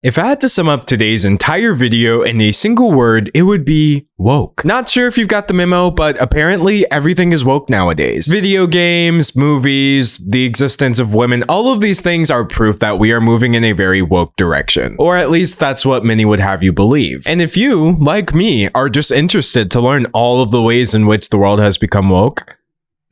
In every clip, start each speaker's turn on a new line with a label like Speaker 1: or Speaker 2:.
Speaker 1: If I had to sum up today's entire video in a single word, it would be woke. Not sure if you've got the memo, but apparently everything is woke nowadays. Video games, movies, the existence of women, all of these things are proof that we are moving in a very woke direction. Or at least that's what many would have you believe. And if you, like me, are just interested to learn all of the ways in which the world has become woke,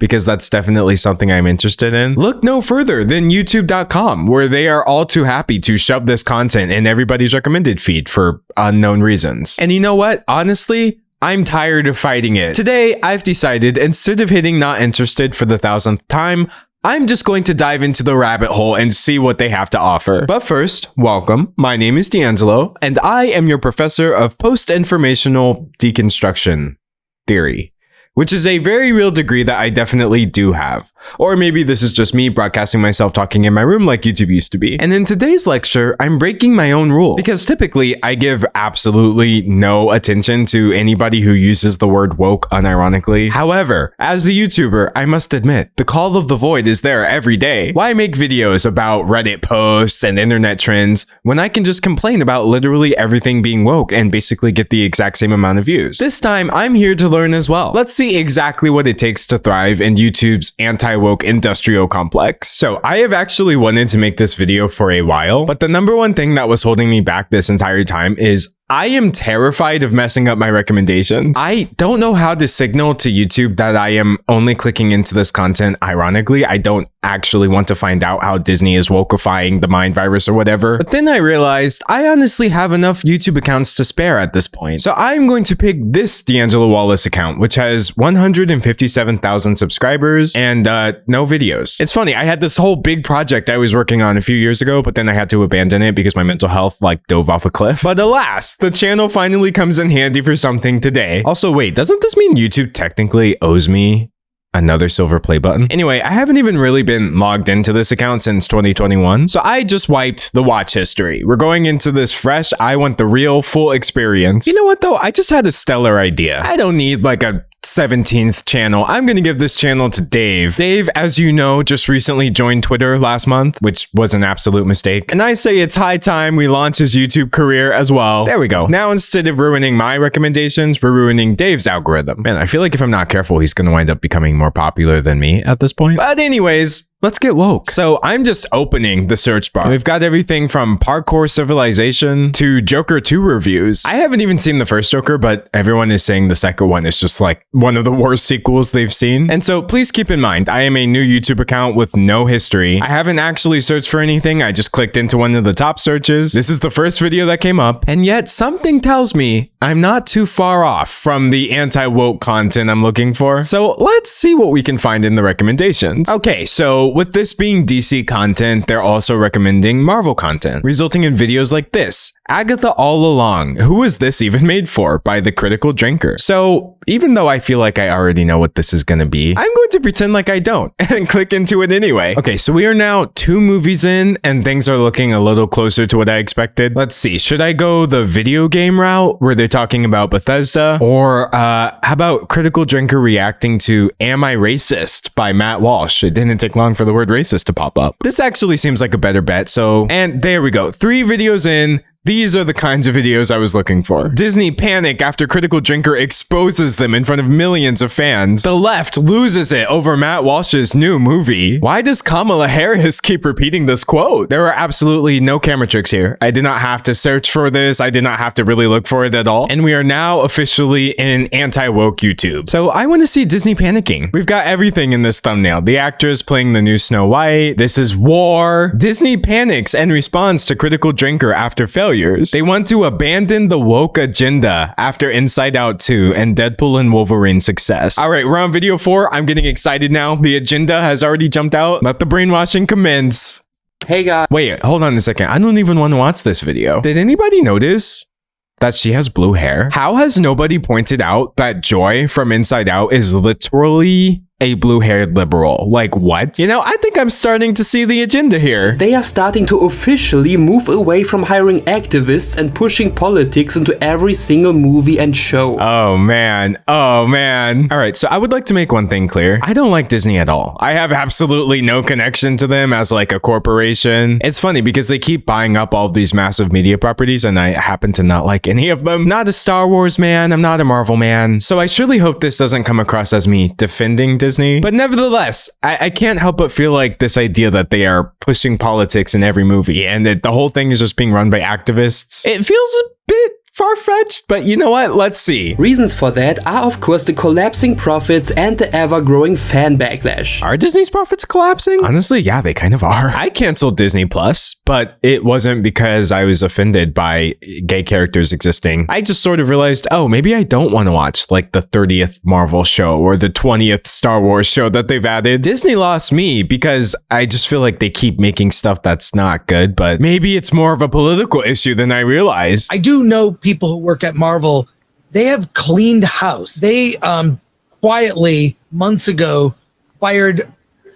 Speaker 1: because that's definitely something I'm interested in, look no further than youtube.com, where they are all too happy to shove this content in everybody's recommended feed for unknown reasons. And you know what? Honestly, I'm tired of fighting it. Today, I've decided, instead of hitting not interested for the 1000th time, I'm just going to dive into the rabbit hole and see what they have to offer. But first, welcome. My name is D'Angelo, and I am your professor of post-informational deconstruction theory, which is a very real degree that I definitely do have. Or maybe this is just me broadcasting myself talking in my room like YouTube used to be. And in today's lecture, I'm breaking my own rule, because typically I give absolutely no attention to anybody who uses the word woke unironically. However, as a YouTuber, I must admit, the call of the void is there every day. Why make videos about Reddit posts and internet trends when I can just complain about literally everything being woke and basically get the exact same amount of views? This time, I'm here to learn as well. Let's see exactly what it takes to thrive in YouTube's anti-woke industrial complex. So I have actually wanted to make this video for a while, but the number one thing that was holding me back this entire time is I am terrified of messing up my recommendations. I don't know how to signal to YouTube that I am only clicking into this content ironically. I don't actually want to find out how Disney is wokeifying the mind virus or whatever. But then I realized I honestly have enough YouTube accounts to spare at this point. So I'm going to pick this D'Angelo Wallace account, which has 157,000 subscribers and no videos. It's funny, I had this whole big project I was working on a few years ago, but then I had to abandon it because my mental health dove off a cliff. But alas, the channel finally comes in handy for something today. Also, wait, doesn't this mean YouTube technically owes me another silver play button? Anyway, I haven't even really been logged into this account since 2021, so I just wiped the watch history. We're going into this fresh. I want the real full experience. You know what though? I just had a stellar idea. I don't need a 17th channel. I'm gonna give this channel to Dave. Dave, as you know, just recently joined Twitter last month, which was an absolute mistake. And I say it's high time we launch his YouTube career as well. There we go. Now, instead of ruining my recommendations, we're ruining Dave's algorithm. Man, I feel like if I'm not careful, he's gonna wind up becoming more popular than me at this point. But anyways, let's get woke. So I'm just opening the search bar. We've got everything from Parkour Civilization to Joker 2 reviews. I haven't even seen the first Joker, but everyone is saying the second one is just one of the worst sequels they've seen. And so please keep in mind, I am a new YouTube account with no history. I haven't actually searched for anything. I just clicked into one of the top searches. This is the first video that came up. And yet something tells me I'm not too far off from the anti-woke content I'm looking for. So let's see what we can find in the recommendations. Okay, so with this being DC content, they're also recommending Marvel content, resulting in videos like this. Agatha All Along. Who is this even made for? By The Critical Drinker. So even though I feel like I already know what this is going to be, I'm going to pretend like I don't and click into it anyway. Okay, so we are now 2 movies in and things are looking a little closer to what I expected. Let's see. Should I go the video game route where they're talking about Bethesda? Or how about Critical Drinker reacting to Am I Racist by Matt Walsh? It didn't take long for the word racist to pop up. This actually seems like a better bet. And there we go. 3 videos in. These are the kinds of videos I was looking for. Disney panic after Critical Drinker exposes them in front of millions of fans. The left loses it over Matt Walsh's new movie. Why does Kamala Harris keep repeating this quote? There are absolutely no camera tricks here. I did not have to search for this. I did not have to really look for it at all. And we are now officially in anti-woke YouTube. So I want to see Disney panicking. We've got everything in this thumbnail. The actress playing the new Snow White. This is war. Disney panics and responds to Critical Drinker after failure. They want to abandon the woke agenda after Inside Out 2 and Deadpool and Wolverine success. All right, we're on video 4. I'm getting excited now. The agenda has already jumped out. Let the brainwashing commence.
Speaker 2: Hey guys.
Speaker 1: Wait, hold on a second. I don't even want to watch this video. Did anybody notice that she has blue hair? How has nobody pointed out that Joy from Inside Out is literally a blue-haired liberal. Like, what? You know, I think I'm starting to see the agenda here.
Speaker 2: They are starting to officially move away from hiring activists and pushing politics into every single movie and show.
Speaker 1: Oh man. Oh man. All right, so I would like to make one thing clear. I don't like Disney at all. I have absolutely no connection to them as like a corporation. It's funny because they keep buying up all of these massive media properties and I happen to not like any of them. Not a Star Wars man. I'm not a Marvel man. So I surely hope this doesn't come across as me defending Disney. But nevertheless, I can't help but feel like this idea that they are pushing politics in every movie and that the whole thing is just being run by activists. It feels a bit far-fetched, but you know what? Let's see.
Speaker 2: Reasons for that are of course the collapsing profits and the ever-growing fan backlash.
Speaker 1: Are Disney's profits collapsing? Honestly, yeah, they kind of are. I canceled Disney Plus, but it wasn't because I was offended by gay characters existing. I just sort of realized, oh, maybe I don't want to watch like the 30th Marvel show or the 20th Star Wars show that they've added. Disney lost me because I just feel like they keep making stuff that's not good, but maybe it's more of a political issue than I realized.
Speaker 3: I do know people who work at Marvel, they have cleaned house. They quietly months ago fired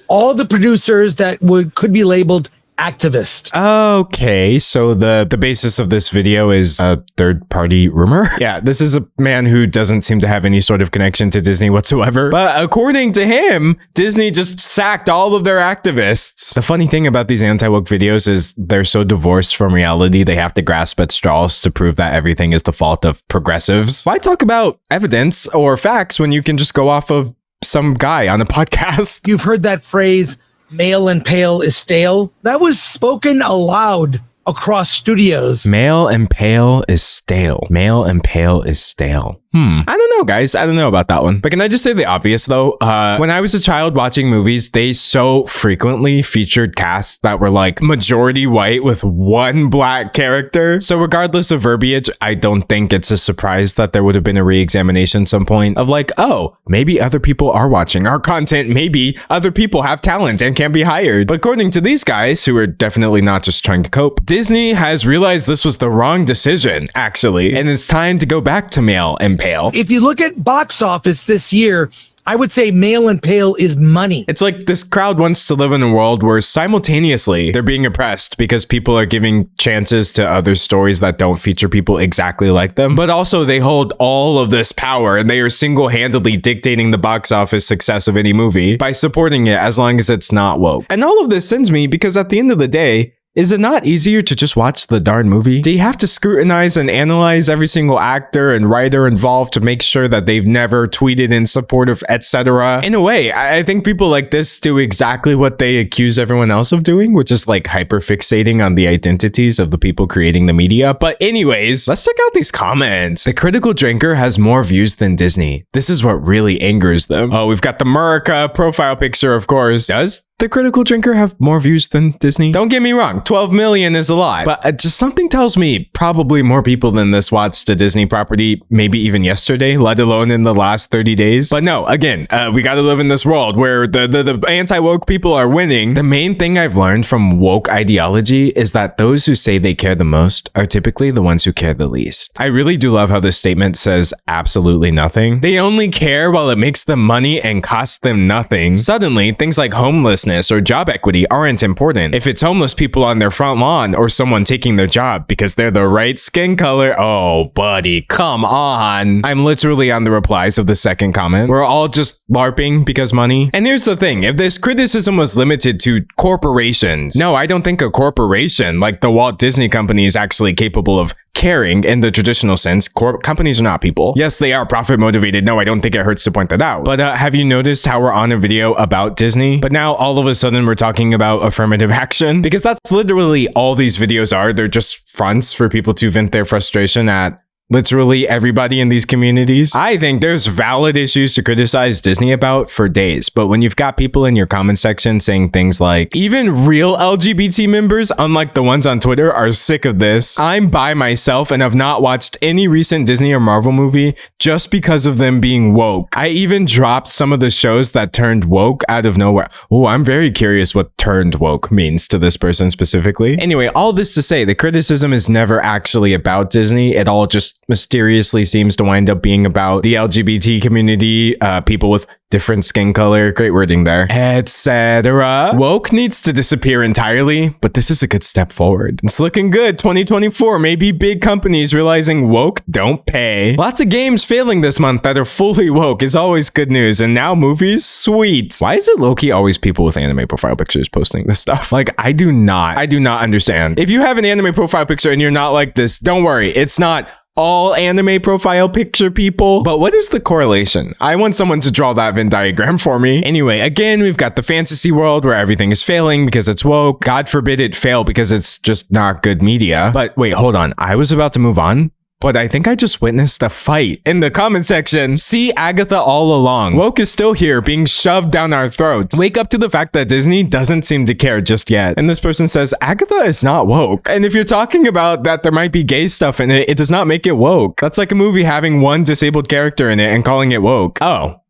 Speaker 3: all the producers that could be labeled activist.
Speaker 1: Okay, so the basis of this video is a third-party rumor. Yeah, this is a man who doesn't seem to have any sort of connection to Disney whatsoever. But according to him, Disney just sacked all of their activists. The funny thing about these anti-woke videos is they're so divorced from reality, they have to grasp at straws to prove that everything is the fault of progressives. Why talk about evidence or facts when you can just go off of some guy on a podcast?
Speaker 3: You've heard that phrase, male and pale is stale. That was spoken aloud across studios.
Speaker 1: Male and pale is stale. Male and pale is stale. I don't know, guys. I don't know about that one. But can I just say the obvious, though? When I was a child watching movies, they so frequently featured casts that were like majority white with one black character. So regardless of verbiage, I don't think it's a surprise that there would have been a re-examination at some point of like, oh, maybe other people are watching our content. Maybe other people have talent and can be hired. But according to these guys, who are definitely not just trying to cope, Disney has realized this was the wrong decision, actually. And it's time to go back to male and pale.
Speaker 3: If you look at box office this year, I would say male and pale is money.
Speaker 1: It's like this crowd wants to live in a world where simultaneously they're being oppressed because people are giving chances to other stories that don't feature people exactly like them. But also they hold all of this power and they are single-handedly dictating the box office success of any movie by supporting it as long as it's not woke. And all of this sends me because at the end of the day, is it not easier to just watch the darn movie? Do you have to scrutinize and analyze every single actor and writer involved to make sure that they've never tweeted in support of etc.? In a way, I think people like this do exactly what they accuse everyone else of doing, which is like hyperfixating on the identities of the people creating the media. But anyways, let's check out these comments. The Critical Drinker has more views than Disney. This is what really angers them. Oh, we've got the Murica profile picture, of course. Does the Critical Drinker have more views than Disney? Don't get me wrong, 12 million is a lot, but just something tells me probably more people than this watched a Disney property, maybe even yesterday, let alone in the last 30 days. But no, again, we gotta live in this world where the anti-woke people are winning. The main thing I've learned from woke ideology is that those who say they care the most are typically the ones who care the least. I really do love how this statement says absolutely nothing. They only care while it makes them money and costs them nothing. Suddenly, things like homelessness or job equity aren't important. If it's homeless people on their front lawn or someone taking their job because they're the right skin color, oh buddy, come on. I'm literally on the replies of the second comment. We're all just LARPing because money. And here's the thing, if this criticism was limited to corporations, no, I don't think a corporation like the Walt Disney Company is actually capable of caring in the traditional sense. Companies are not people. Yes, they are profit motivated. No, I don't think it hurts to point that out. But have you noticed how we're on a video about Disney, but now all of a sudden we're talking about affirmative action? Because that's literally all these videos are. They're just fronts for people to vent their frustration at literally everybody in these communities. I think there's valid issues to criticize Disney about for days, but when you've got people in your comment section saying things like, even real LGBT members, unlike the ones on Twitter, are sick of this. I'm by myself and have not watched any recent Disney or Marvel movie just because of them being woke. I even dropped some of the shows that turned woke out of nowhere. Oh, I'm very curious what turned woke means to this person specifically. Anyway, all this to say, the criticism is never actually about Disney. It all just mysteriously seems to wind up being about the LGBT community, people with different skin color, great wording there, etc. Woke needs to disappear entirely, but this is a good step forward. It's looking good. 2024, maybe big companies realizing woke don't pay. Lots of games failing this month that are fully woke is always good news, and now movies, sweet. Why is it low-key always people with anime profile pictures posting this stuff? Like, I do not understand. If you have an anime profile picture and you're not like this, don't worry, it's not all anime profile picture people. But what is the correlation? I want someone to draw that Venn diagram for me. Anyway, again, we've got the fantasy world where everything is failing because it's woke. God forbid it fail because it's just not good media. But wait, hold on. I was about to move on, but I think I just witnessed a fight in the comment section. See Agatha all along. Woke is still here being shoved down our throats. Wake up to the fact that Disney doesn't seem to care just yet. And this person says, Agatha is not woke. And if you're talking about that there might be gay stuff in it, it does not make it woke. That's like a movie having one disabled character in it and calling it woke. Oh,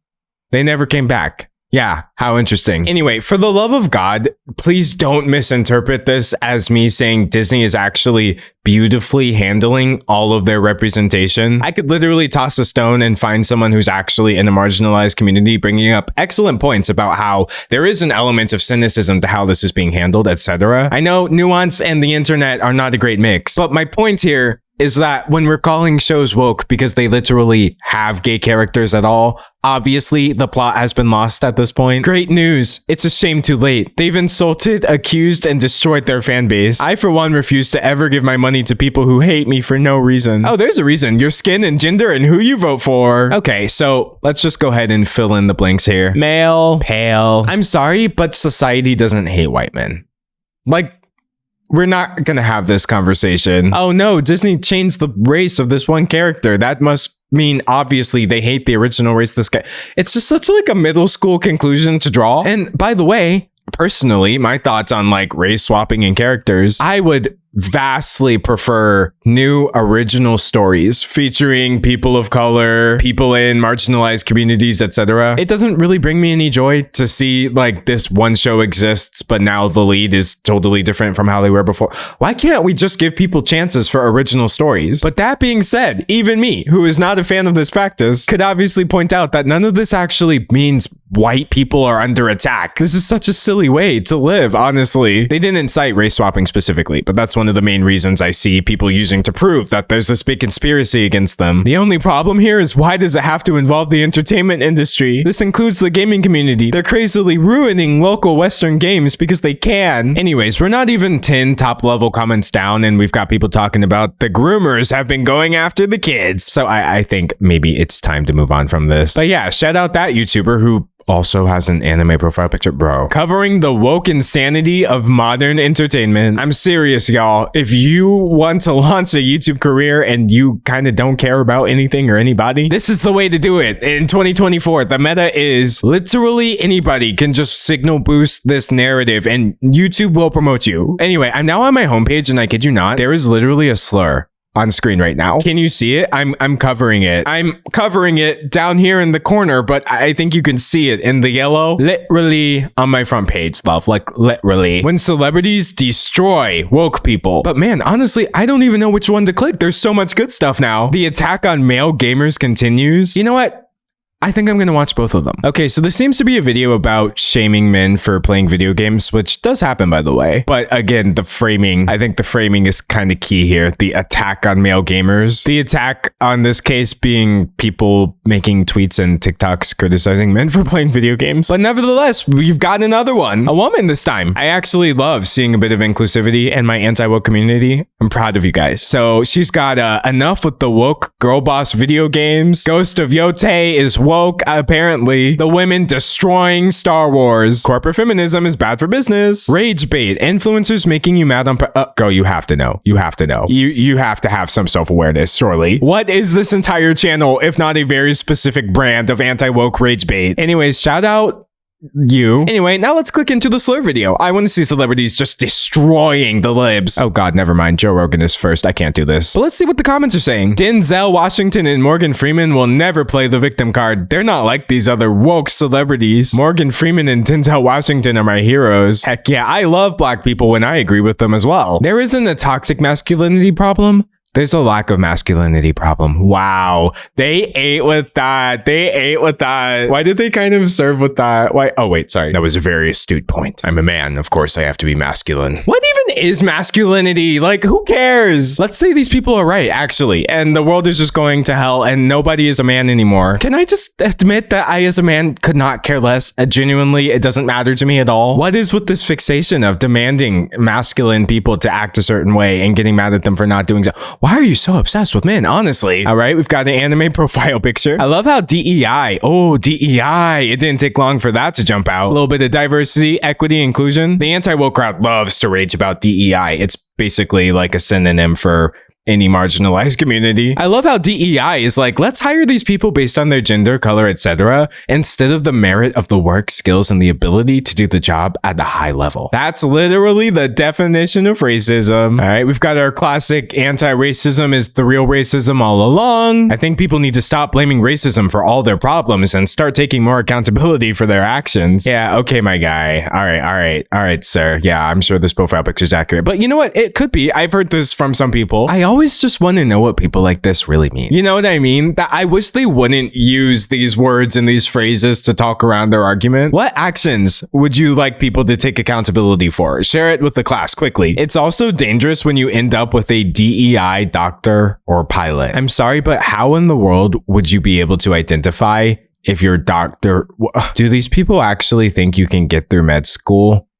Speaker 1: they never came back. Yeah, how interesting. Anyway, for the love of God, please don't misinterpret this as me saying Disney is actually beautifully handling all of their representation. I could literally toss a stone and find someone who's actually in a marginalized community bringing up excellent points about how there is an element of cynicism to how this is being handled, etc. I know nuance and the internet are not a great mix, but my point here is that when we're calling shows woke because they literally have gay characters at all, obviously the plot has been lost at this point. Great news. It's a shame too late. They've insulted, accused, and destroyed their fan base. I, for one, refuse to ever give my money to people who hate me for no reason. Oh, there's a reason. Your skin and gender and who you vote for. Okay, so let's just go ahead and fill in the blanks here. Male, pale. I'm sorry, but society doesn't hate white men. Like, we're not gonna have this conversation. Oh no, Disney changed the race of this one character. That must mean obviously they hate the original race. This guy. It's just such like a middle school conclusion to draw. And by the way, personally, my thoughts on like race swapping and characters, I would vastly prefer new original stories featuring people of color, people in marginalized communities, etc. It doesn't really bring me any joy to see like this one show exists, but now the lead is totally different from how they were before. Why can't we just give people chances for original stories? But that being said, even me, who is not a fan of this practice, could obviously point out that none of this actually means white people are under attack. This is such a silly way to live, honestly. They didn't cite race swapping specifically, but that's one of the main reasons I see people using to prove that there's this big conspiracy against them. The only problem here is why does it have to involve the entertainment industry? This includes the gaming community. They're crazily ruining local Western games because they can. Anyways, we're not even 10 top level comments down and we've got people talking about the groomers have been going after the kids. So I think maybe it's time to move on from this. But yeah, shout out that YouTuber who also has an anime profile picture, bro. Covering the woke insanity of modern entertainment. I'm serious, y'all. If you want to launch a YouTube career and you kind of don't care about anything or anybody, this is the way to do it. In 2024, the meta is literally anybody can just signal boost this narrative and YouTube will promote you. Anyway, I'm now on my homepage and I kid you not, there is literally a slur on screen right now. Can you see it? I'm covering it. I'm covering it down here in the corner, but I think you can see it in the yellow. Literally on my front page, love. Like literally. When celebrities destroy woke people. But man, honestly, I don't even know which one to click. There's so much good stuff now. The attack on male gamers continues. You know what? I think I'm gonna watch both of them. Okay, so this seems to be a video about shaming men for playing video games, which does happen, by the way. But again, the framing, I think the framing is kind of key here. The attack on male gamers. The attack on this case being people making tweets and TikToks criticizing men for playing video games. But nevertheless, we've got another one. A woman this time. I actually love seeing a bit of inclusivity in my anti-woke community. I'm proud of you guys. So she's got enough with the woke girl boss video games. Ghost of Yote is woke, apparently. The women destroying Star Wars. Corporate feminism is bad for business. Rage bait. Influencers making you mad on... Girl, you have to know. You have to know. You have to have some self-awareness, surely. What is this entire channel, if not a very specific brand of anti-woke rage bait? Anyways, shout out you. Anyway, now let's click into the slur video. I want to see celebrities just destroying the libs. Oh god, never mind. Joe Rogan is first. I can't do this. But let's see what the comments are saying. Denzel Washington and Morgan Freeman will never play the victim card. They're not like these other woke celebrities. Morgan Freeman and Denzel Washington are my heroes. Heck yeah, I love black people when I agree with them as well. There isn't a toxic masculinity problem, There's a lack of masculinity problem. Wow. They ate with that. They ate with that. Why did they kind of serve with that? Why? Oh, wait, sorry. That was a very astute point. I'm a man. Of course, I have to be masculine. What even is masculinity? Like, who cares? Let's say these people are right, actually, and the world is just going to hell and nobody is a man anymore. Can I just admit that I, as a man, could not care less? Genuinely, it doesn't matter to me at all. What is with this fixation of demanding masculine people to act a certain way and getting mad at them for not doing so? Why are you so obsessed with men, honestly? All right, we've got an anime profile picture. I love how DEI. Oh, DEI. It didn't take long for that to jump out. A little bit of diversity, equity, inclusion. The anti-woke crowd loves to rage about DEI. It's basically like a synonym for any marginalized community. I love how DEI is like, let's hire these people based on their gender, color, etc., instead of the merit of the work, skills, and the ability to do the job at a high level. That's literally the definition of racism. All right, we've got our classic anti-racism is the real racism all along. I think people need to stop blaming racism for all their problems and start taking more accountability for their actions. Yeah, okay, my guy. All right, sir. Yeah, I'm sure this profile picture is accurate. But you know what? It could be. I've heard this from some people. I always just want to know what people like this really mean. You know what I mean? That I wish they wouldn't use these words and these phrases to talk around their argument. What actions would you like people to take accountability for? Share it with the class quickly. It's also dangerous when you end up with a DEI doctor or pilot. I'm sorry, but how in the world would you be able to identify if your doctor... Do these people actually think you can get through med school?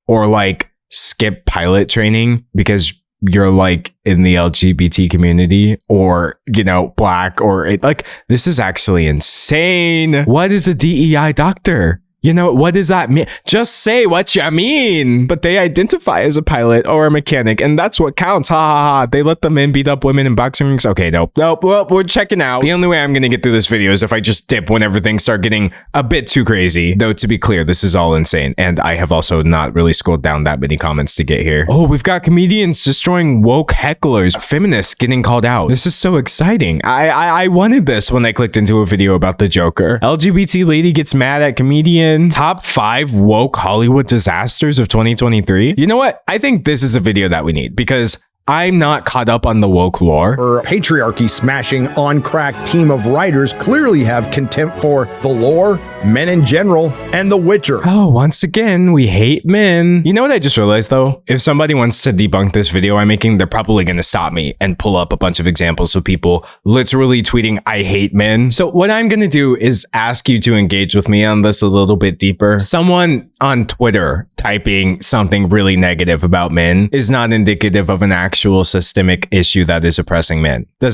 Speaker 1: Or like skip pilot training because you're like in the LGBT community or, you know, black or like, this is actually insane. What is a DEI doctor? You know, what does that mean? Just say what you mean. But they identify as a pilot or a mechanic, and that's what counts. Ha ha ha. They let the men beat up women in boxing rings. Okay, nope. Well, we're checking out. The only way I'm going to get through this video is if I just dip whenever things start getting a bit too crazy. Though, to be clear, this is all insane. And I have also not really scrolled down that many comments to get here. Oh, we've got comedians destroying woke hecklers. Feminists getting called out. This is so exciting. I wanted this when I clicked into a video about the Joker. LGBT lady gets mad at comedian. Top 5 woke Hollywood disasters of 2023. You know what? I think this is a video that we need because I'm not caught up on the woke lore.
Speaker 4: Her patriarchy smashing on crack team of writers clearly have contempt for the lore, men in general, and The Witcher.
Speaker 1: Oh, once again, we hate men. You know what I just realized though? If somebody wants to debunk this video I'm making, they're probably going to stop me and pull up a bunch of examples of people literally tweeting, I hate men. So what I'm going to do is ask you to engage with me on this a little bit deeper. Someone on Twitter typing something really negative about men is not indicative of an actual systemic issue that is oppressing men. Do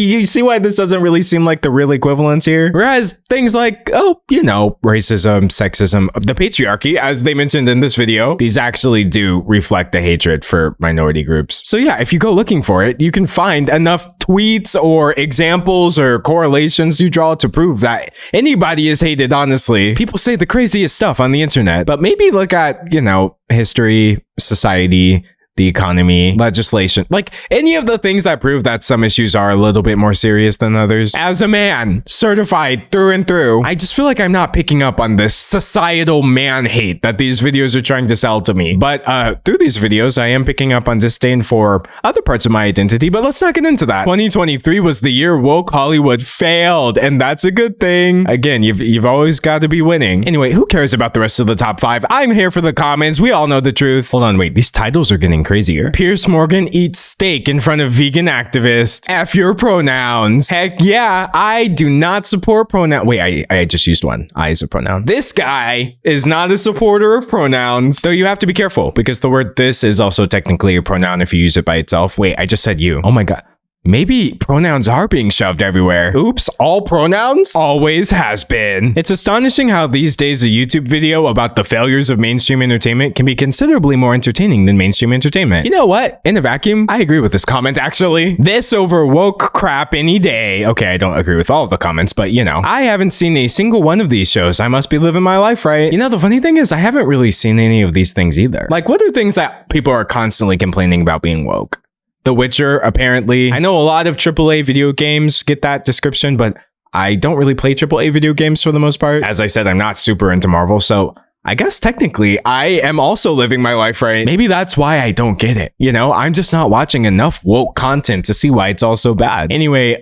Speaker 1: you see why this doesn't really seem like the real equivalence here? Whereas things like, oh, you know, racism, sexism, the patriarchy, as they mentioned in this video, these actually do reflect the hatred for minority groups. So yeah, if you go looking for it, you can find enough tweets or examples or correlations you draw to prove that anybody is hated, honestly. People say the craziest stuff on the internet, but maybe look at, you know, history, society, the economy, legislation, like any of the things that prove that some issues are a little bit more serious than others. As a man, certified through and through, I just feel like I'm not picking up on this societal man hate that these videos are trying to sell to me. But through these videos, I am picking up on disdain for other parts of my identity, but let's not get into that. 2023 was the year woke Hollywood failed, and that's a good thing. Again, you've always got to be winning. Anyway, who cares about the rest of the top 5? I'm here for the comments. We all know the truth. Hold on, wait, these titles are getting crazier. Piers Morgan eats steak in front of vegan activist. F your pronouns. Heck yeah, I do not support pronoun. Wait, I just used one. I is a pronoun. This guy is not a supporter of pronouns. Though you have to be careful because the word this is also technically a pronoun if you use it by itself. Wait, I just said you. Oh my God. Maybe pronouns are being shoved everywhere. Oops, all pronouns? Always has been. It's astonishing how these days a YouTube video about the failures of mainstream entertainment can be considerably more entertaining than mainstream entertainment. You know what? In a vacuum, I agree with this comment actually. This over woke crap any day. Okay, I don't agree with all of the comments, but you know. I haven't seen a single one of these shows. I must be living my life right. You know, the funny thing is I haven't really seen any of these things either. Like, what are things that people are constantly complaining about being woke? The Witcher, apparently. I know a lot of AAA video games get that description, but I don't really play AAA video games for the most part. As I said, I'm not super into Marvel, so I guess technically I am also living my life right. Maybe that's why I don't get it. You know, I'm just not watching enough woke content to see why it's all so bad. Anyway,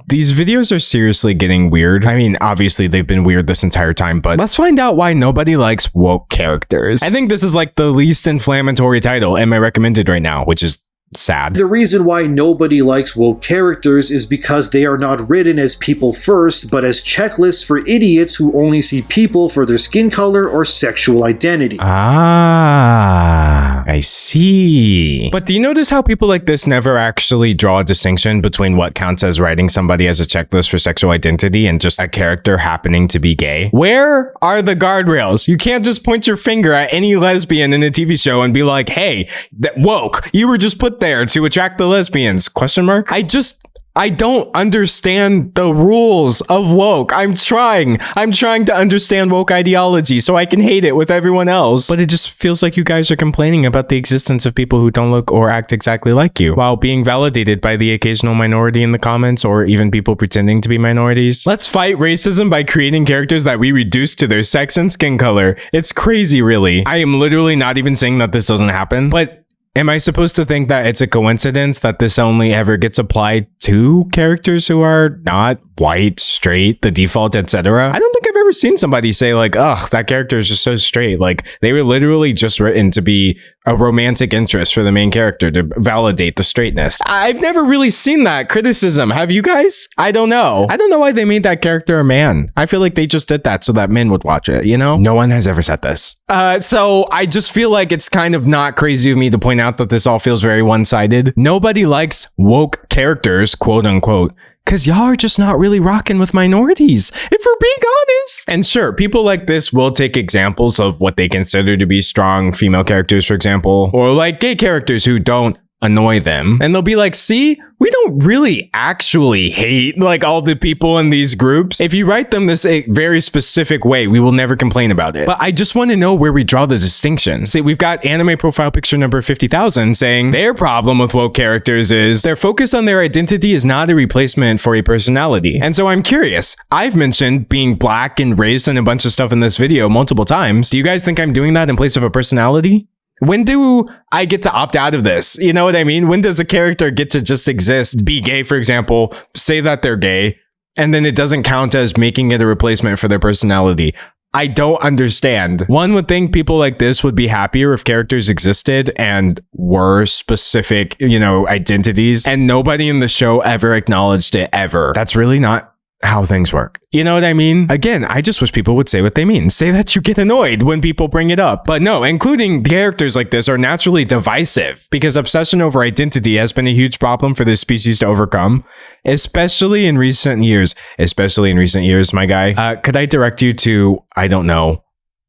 Speaker 1: these videos are seriously getting weird. I mean, obviously they've been weird this entire time, but let's find out why nobody likes woke characters. I think this is like the least inflammatory title in my recommended right now, which is sad.
Speaker 5: The reason why nobody likes woke characters is because they are not written as people first, but as checklists for idiots who only see people for their skin color or sexual identity.
Speaker 1: Ah, I see. But do you notice how people like this never actually draw a distinction between what counts as writing somebody as a checklist for sexual identity and just a character happening to be gay? Where are the guardrails? You can't just point your finger at any lesbian in a TV show and be like, hey, that woke, you were just put there to attract the lesbians, question mark? I don't understand the rules of woke. I'm trying to understand woke ideology so I can hate it with everyone else. But it just feels like you guys are complaining about the existence of people who don't look or act exactly like you, while being validated by the occasional minority in the comments or even people pretending to be minorities. Let's fight racism by creating characters that we reduce to their sex and skin color. It's crazy, really. I am literally not even saying that this doesn't happen, but am I supposed to think that it's a coincidence that this only ever gets applied to characters who are not white, straight, the default, etc.? I don't think I've ever seen somebody say like, ugh, that character is just so straight. Like, they were literally just written to be a romantic interest for the main character to validate the straightness. I've never really seen that criticism. Have you guys? I don't know. I don't know why they made that character a man. I feel like they just did that so that men would watch it, you know? No one has ever said this. So I just feel like it's kind of not crazy of me to point out that this all feels very one-sided. Nobody likes woke characters, quote unquote, because y'all are just not really rocking with minorities, if we're being honest. And sure, people like this will take examples of what they consider to be strong female characters, for example, or like gay characters who don't annoy them. And they'll be like, see, we don't really actually hate like all the people in these groups. If you write them this a very specific way, we will never complain about it. But I just want to know where we draw the distinction. See, we've got anime profile picture number 50,000 saying their problem with woke characters is their focus on their identity is not a replacement for a personality. And so I'm curious, I've mentioned being black and raised and a bunch of stuff in this video multiple times. Do you guys think I'm doing that in place of a personality? When do I get to opt out of this? You know what I mean? When does a character get to just exist, be gay, for example, say that they're gay, and then it doesn't count as making it a replacement for their personality? I don't understand. One would think people like this would be happier if characters existed and were specific, you know, identities, and nobody in the show ever acknowledged it ever. That's really not how things work. You know what I mean? Again, I just wish people would say what they mean. Say that you get annoyed when people bring it up. But no, including characters like this are naturally divisive because obsession over identity has been a huge problem for this species to overcome, especially in recent years. Especially in recent years, my guy. Could I direct you to, I don't know,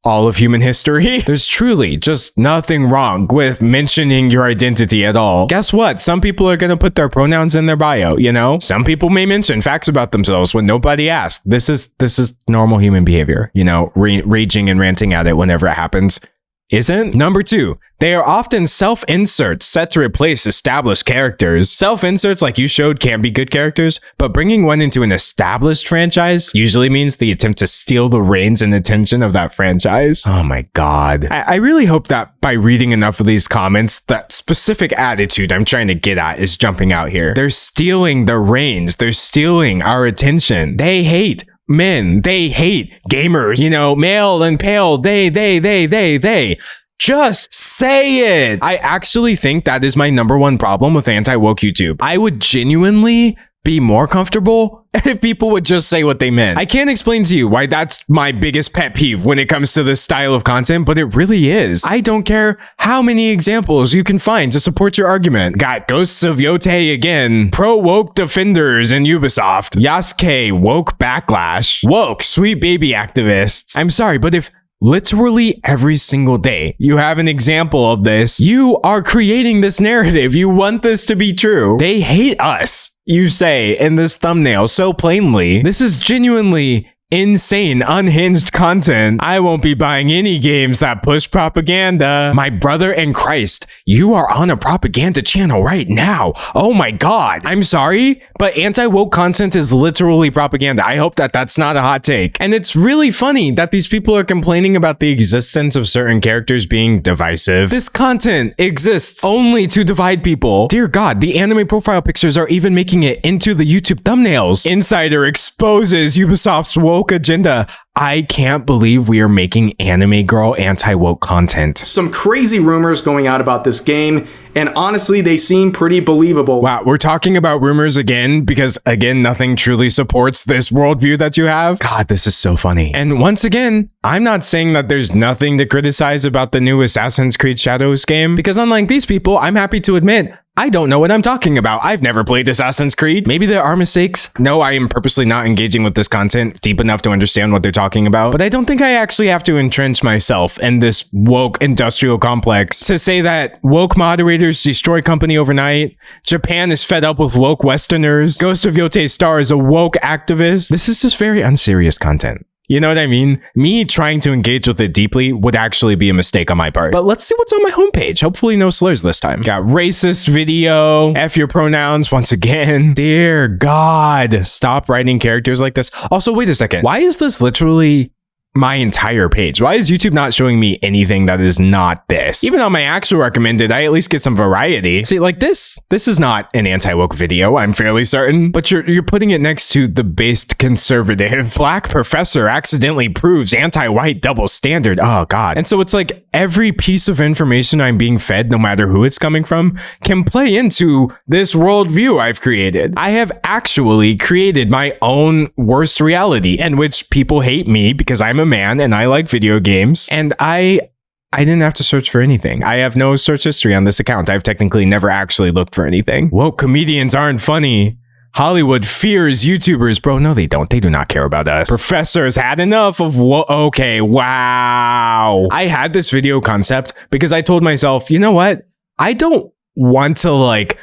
Speaker 1: all of human history? There's truly just nothing wrong with mentioning your identity at all. Guess what? Some people are gonna put their pronouns in their bio, you know? Some people may mention facts about themselves when nobody asked. This is normal human behavior, you know, raging and ranting at it whenever it happens. Isn't? Number 2, they are often self-inserts set to replace established characters. Self-inserts like you showed can be good characters, but bringing one into an established franchise usually means the attempt to steal the reins and attention of that franchise. Oh my god. I really hope that by reading enough of these comments, that specific attitude I'm trying to get at is jumping out here. They're stealing the reins. They're stealing our attention. They hate men, they hate gamers, you know, male and pale, they. Just say it. I actually think that is my number one problem with anti-woke YouTube. I would genuinely be more comfortable if people would just say what they meant. I can't explain to you why that's my biggest pet peeve when it comes to this style of content, but it really is. I don't care how many examples you can find to support your argument. Got Ghosts of Yotei again, pro-woke defenders in Ubisoft, Yasuke woke backlash, woke sweet baby activists. I'm sorry, but if literally every single day you have an example of this, you are creating this narrative. You want this to be true. They hate us, you say in this thumbnail so plainly. This is genuinely insane, unhinged content. I won't be buying any games that push propaganda. My brother in Christ, you are on a propaganda channel right now. Oh my God. I'm sorry, but anti-woke content is literally propaganda. I hope that that's not a hot take. And it's really funny that these people are complaining about the existence of certain characters being divisive. This content exists only to divide people. Dear God, the anime profile pictures are even making it into the YouTube thumbnails. Insider exposes Ubisoft's woke agenda. I can't believe we are making anime girl anti-woke content.
Speaker 6: Some crazy rumors going out about this game, and honestly, they seem pretty believable.
Speaker 1: Wow, we're talking about rumors again because, again, nothing truly supports this worldview that you have. God, this is so funny. And once again, I'm not saying that there's nothing to criticize about the new Assassin's Creed Shadows game, because unlike these people, I'm happy to admit I don't know what I'm talking about. I've never played Assassin's Creed. Maybe there are mistakes. No, I am purposely not engaging with this content deep enough to understand what they're talking about. But I don't think I actually have to entrench myself in this woke industrial complex to say that woke moderators destroy company overnight. Japan is fed up with woke Westerners. Ghost of Yote Star is a woke activist. This is just very unserious content. You know what I mean? Me trying to engage with it deeply would actually be a mistake on my part. But let's see what's on my homepage. Hopefully no slurs this time. Got racist video, F your pronouns once again. Dear God, stop writing characters like this. Also, wait a second. Why is this literally my entire page? Why is YouTube not showing me anything that is not this? Even on my actual recommended, I at least get some variety. See, like this is not an anti-woke video, I'm fairly certain, but you're putting it next to the based conservative. Black professor accidentally proves anti-white double standard. Oh God. And so it's like every piece of information I'm being fed, no matter who it's coming from, can play into this worldview I've created. I have actually created my own worst reality in which people hate me because I'm a man and I like video games, and I didn't have to search for anything. I have no search history on this account. I've technically never actually looked for anything. Woke comedians aren't funny. Hollywood fears YouTubers. Bro, no, they don't. They do not care about us. Professors had enough of okay, wow. I had this video concept because I told myself, you know what? I don't want to like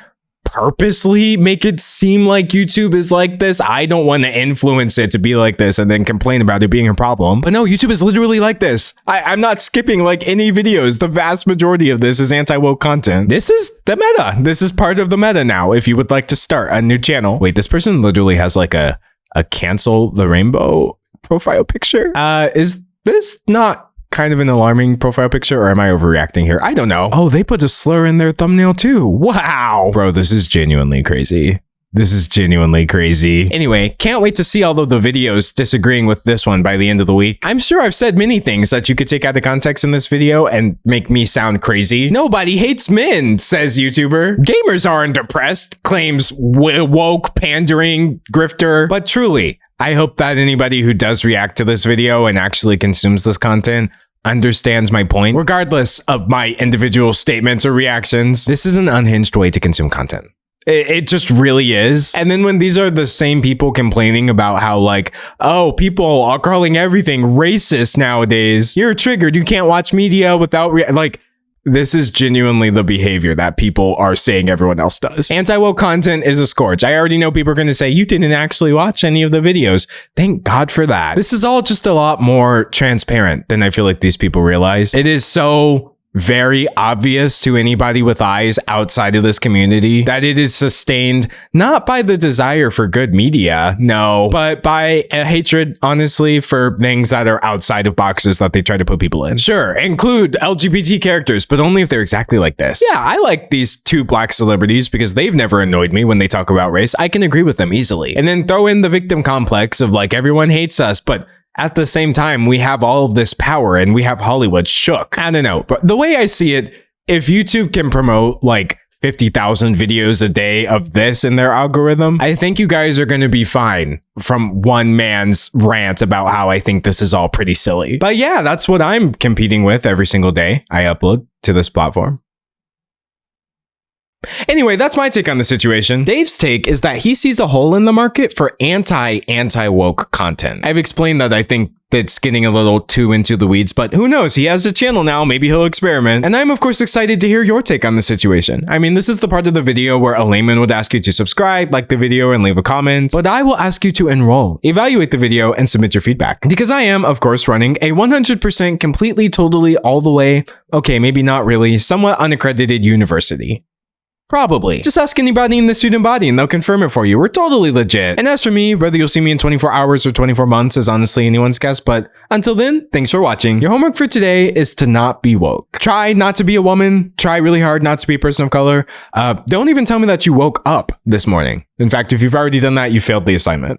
Speaker 1: purposely make it seem like YouTube is like this. I don't want to influence it to be like this and then complain about it being a problem. But no, YouTube is literally like this. I'm not skipping like any videos. The vast majority of this is anti-woke content. This is the meta. This is part of the meta now. If you would like to start a new channel. Wait, this person literally has like a cancel the rainbow profile picture. Is this not kind of an alarming profile picture, or am I overreacting here? I don't know. Oh, they put a slur in their thumbnail too. Wow. Bro, this is genuinely crazy. This is genuinely crazy. Anyway, can't wait to see all of the videos disagreeing with this one by the end of the week. I'm sure I've said many things that you could take out of context in this video and make me sound crazy. Nobody hates men, says YouTuber. Gamers aren't depressed, claims woke, pandering, grifter. But truly, I hope that anybody who does react to this video and actually consumes this content understands my point, regardless of my individual statements or reactions. This is an unhinged way to consume content. It just really is. And then when these are the same people complaining about how like, oh, people are calling everything racist nowadays. You're triggered. You can't watch media without like, this is genuinely the behavior that people are saying everyone else does. Anti-woke content is a scourge. I already know people are going to say, you didn't actually watch any of the videos. Thank God for that. This is all just a lot more transparent than I feel like these people realize. It is so very obvious to anybody with eyes outside of this community that it is sustained not by the desire for good media, no, but by a hatred, honestly, for things that are outside of boxes that they try to put people in. Sure, include LGBT characters, but only if they're exactly like this. Yeah, I like these two black celebrities because they've never annoyed me when they talk about race. I can agree with them easily. And then throw in the victim complex of like, everyone hates us, but at the same time, we have all of this power and we have Hollywood shook. I don't know, but the way I see it, if YouTube can promote like 50,000 videos a day of this in their algorithm, I think you guys are going to be fine from one man's rant about how I think this is all pretty silly. But yeah, that's what I'm competing with every single day I upload to this platform. Anyway, that's my take on the situation. Dave's take is that he sees a hole in the market for anti-woke content. I've explained that I think that's getting a little too into the weeds, but who knows? He has a channel now. Maybe he'll experiment. And I'm, of course, excited to hear your take on the situation. I mean, this is the part of the video where a layman would ask you to subscribe, like the video, and leave a comment, but I will ask you to enroll, evaluate the video, and submit your feedback. Because I am, of course, running a 100% completely, totally, all the way, okay, maybe not really, somewhat unaccredited university. Probably. Just ask anybody in the student body and they'll confirm it for you. We're totally legit. And as for me, whether you'll see me in 24 hours or 24 months is honestly anyone's guess, but until then, thanks for watching. Your homework for today is to not be woke. Try not to be a woman. Try really hard not to be a person of color. Don't even tell me that you woke up this morning. In fact, if you've already done that, you failed the assignment.